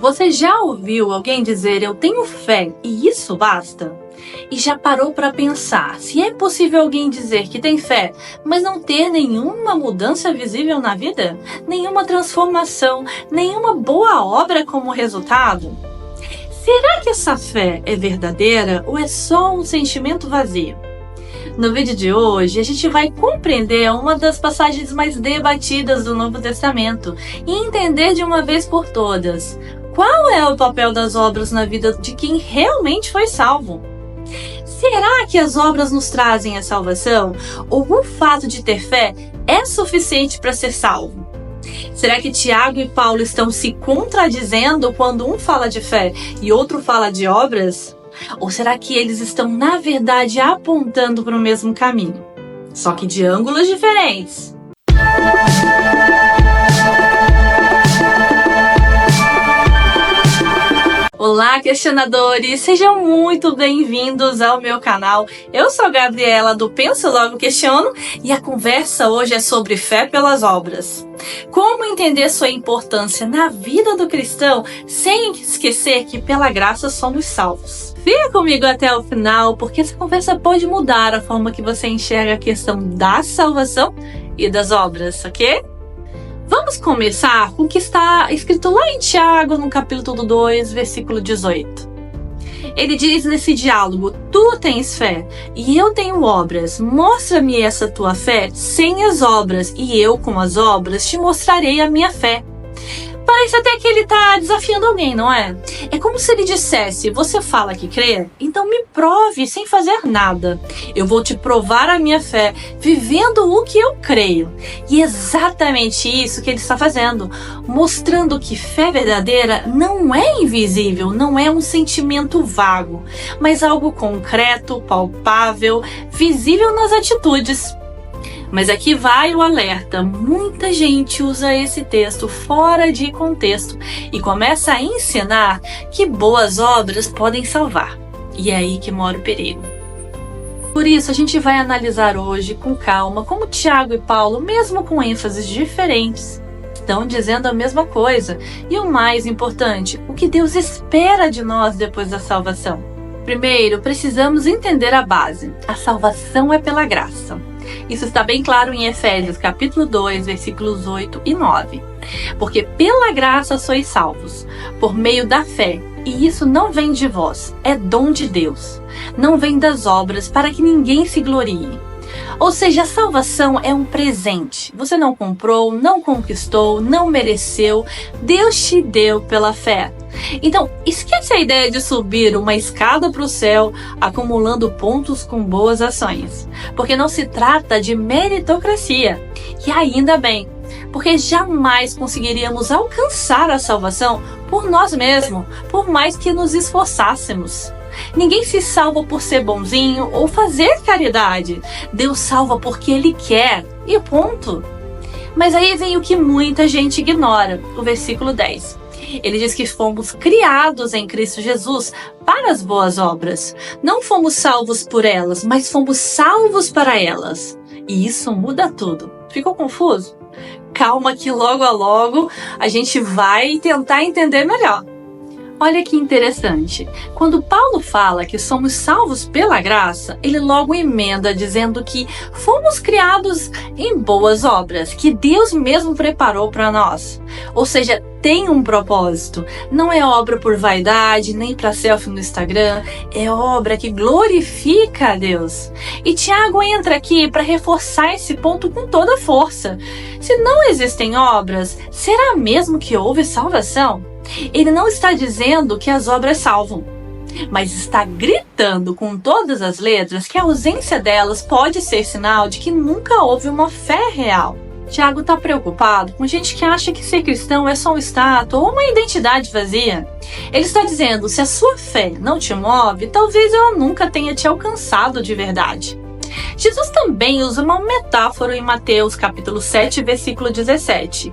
Você já ouviu alguém dizer eu tenho fé e isso basta? E já parou para pensar se é possível alguém dizer que tem fé, mas não ter nenhuma mudança visível na vida? Nenhuma transformação, nenhuma boa obra como resultado? Será que essa fé é verdadeira ou é só um sentimento vazio? No vídeo de hoje, a gente vai compreender uma das passagens mais debatidas do Novo Testamento e entender de uma vez por todas qual é o papel das obras na vida de quem realmente foi salvo. Será que as obras nos trazem a salvação? Ou o fato de ter fé é suficiente para ser salvo? Será que Tiago e Paulo estão se contradizendo quando um fala de fé e outro fala de obras? Ou será que eles estão, na verdade, apontando para o mesmo caminho, só que de ângulos diferentes? Olá, questionadores! Sejam muito bem-vindos ao meu canal. Eu sou a Gabriela do Penso Logo Questiono e a conversa hoje é sobre fé pelas obras. Como entender sua importância na vida do cristão sem esquecer que pela graça somos salvos. Fica comigo até o final, porque essa conversa pode mudar a forma que você enxerga a questão da salvação e das obras, ok? Vamos começar com o que está escrito lá em Tiago, no capítulo 2, versículo 18. Ele diz nesse diálogo: tu tens fé e eu tenho obras. Mostra-me essa tua fé sem as obras, e eu com as obras te mostrarei a minha fé. Parece até que ele está desafiando alguém, não é? É como se ele dissesse: você fala que crê, então me prove sem fazer nada. Eu vou te provar a minha fé, vivendo o que eu creio. E é exatamente isso que ele está fazendo, mostrando que fé verdadeira não é invisível, não é um sentimento vago, mas algo concreto, palpável, visível nas atitudes. Mas aqui vai o alerta: muita gente usa esse texto fora de contexto e começa a ensinar que boas obras podem salvar. E é aí que mora o perigo. Por isso, a gente vai analisar hoje com calma como Tiago e Paulo, mesmo com ênfases diferentes, estão dizendo a mesma coisa. E o mais importante, o que Deus espera de nós depois da salvação. Primeiro, precisamos entender a base. A salvação é pela graça. Isso está bem claro em Efésios capítulo 2, versículos 8 e 9. Porque pela graça sois salvos, por meio da fé, e isso não vem de vós, é dom de Deus. Não vem das obras, para que ninguém se glorie. Ou seja, a salvação é um presente. Você não comprou, não conquistou, não mereceu. Deus te deu pela fé. Então, esquece a ideia de subir uma escada para o céu, acumulando pontos com boas ações. Porque não se trata de meritocracia. E ainda bem, porque jamais conseguiríamos alcançar a salvação por nós mesmos, por mais que nos esforçássemos. Ninguém se salva por ser bonzinho ou fazer caridade. Deus salva porque Ele quer, e ponto. Mas aí vem o que muita gente ignora, o versículo 10. Ele diz que fomos criados em Cristo Jesus para as boas obras. Não fomos salvos por elas, mas fomos salvos para elas. E isso muda tudo. Ficou confuso? Calma que logo a logo a gente vai tentar entender melhor. Olha que interessante. Quando Paulo fala que somos salvos pela graça, ele logo emenda dizendo que fomos criados em boas obras, que Deus mesmo preparou para nós. Ou seja, tem um propósito. Não é obra por vaidade, nem para selfie no Instagram. É obra que glorifica a Deus. E Tiago entra aqui para reforçar esse ponto com toda a força. Se não existem obras, será mesmo que houve salvação? Ele não está dizendo que as obras salvam, mas está gritando com todas as letras que a ausência delas pode ser sinal de que nunca houve uma fé real. Tiago está preocupado com gente que acha que ser cristão é só um status ou uma identidade vazia. Ele está dizendo: se a sua fé não te move, talvez ela nunca tenha te alcançado de verdade. Jesus também usa uma metáfora em Mateus capítulo 7, versículo 17.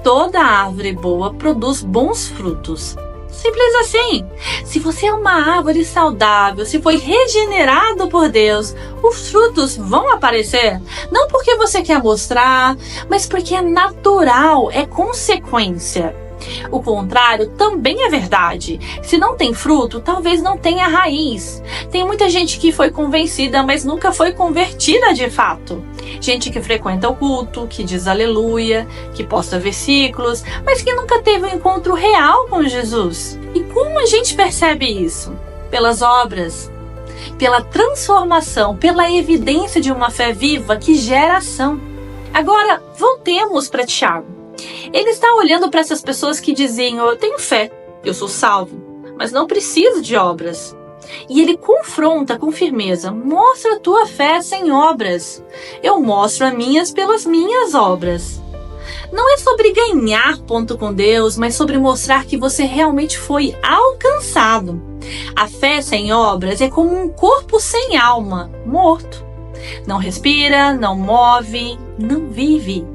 Toda árvore boa produz bons frutos. Simples assim. Se você é uma árvore saudável, se foi regenerado por Deus, os frutos vão aparecer. Não porque você quer mostrar, mas porque é natural, é consequência. O contrário também é verdade. Se não tem fruto, talvez não tenha raiz. Tem muita gente que foi convencida, mas nunca foi convertida de fato. Gente que frequenta o culto, que diz aleluia, que posta versículos, mas que nunca teve um encontro real com Jesus. E como a gente percebe isso? Pelas obras, pela transformação, pela evidência de uma fé viva que gera ação. Agora, voltemos para Tiago. Ele está olhando para essas pessoas que diziam: eu tenho fé, eu sou salvo, mas não preciso de obras. E ele confronta com firmeza: mostra a tua fé sem obras. Eu mostro as minhas pelas minhas obras. Não é sobre ganhar ponto com Deus, mas sobre mostrar que você realmente foi alcançado. A fé sem obras é como um corpo sem alma, morto. Não respira, não move, não vive.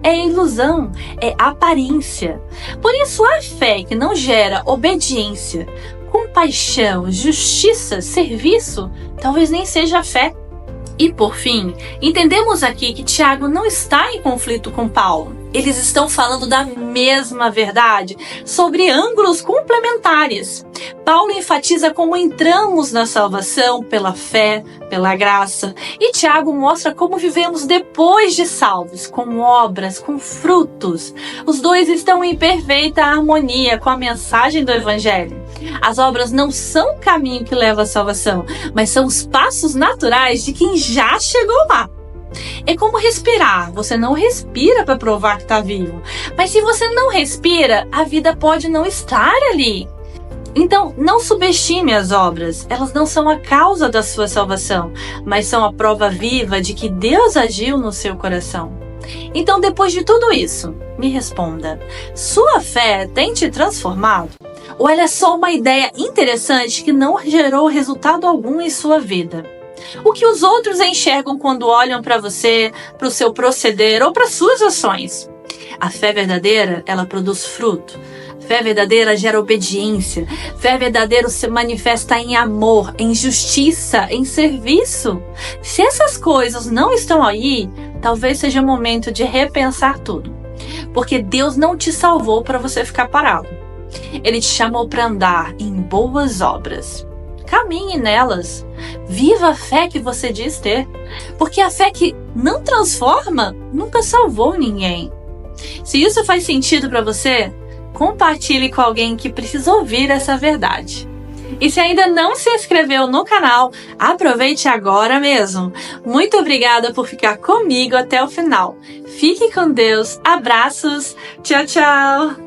É ilusão, é aparência. Por isso, a fé que não gera obediência, compaixão, justiça, serviço, talvez nem seja fé. E por fim, entendemos aqui que Tiago não está em conflito com Paulo. Eles estão falando da mesma verdade, sobre ângulos complementares. Paulo enfatiza como entramos na salvação pela fé, pela graça, e Tiago mostra como vivemos depois de salvos, com obras, com frutos. Os dois estão em perfeita harmonia com a mensagem do Evangelho. As obras não são o caminho que leva à salvação, mas são os passos naturais de quem já chegou lá. É como respirar. Você não respira para provar que está vivo. Mas se você não respira, a vida pode não estar ali. Então, não subestime as obras. Elas não são a causa da sua salvação, mas são a prova viva de que Deus agiu no seu coração. Então, depois de tudo isso, me responda: sua fé tem te transformado? Ou ela é só uma ideia interessante que não gerou resultado algum em sua vida? O que os outros enxergam quando olham para você, para o seu proceder ou para suas ações? A fé verdadeira, ela produz fruto. Fé verdadeira gera obediência. Fé verdadeira se manifesta em amor, em justiça, em serviço. Se essas coisas não estão aí, talvez seja o momento de repensar tudo. Porque Deus não te salvou para você ficar parado. Ele te chamou para andar em boas obras. Caminhe nelas. Viva a fé que você diz ter. Porque a fé que não transforma nunca salvou ninguém. Se isso faz sentido para você, compartilhe com alguém que precisa ouvir essa verdade. E se ainda não se inscreveu no canal, aproveite agora mesmo. Muito obrigada por ficar comigo até o final. Fique com Deus. Abraços. Tchau, tchau.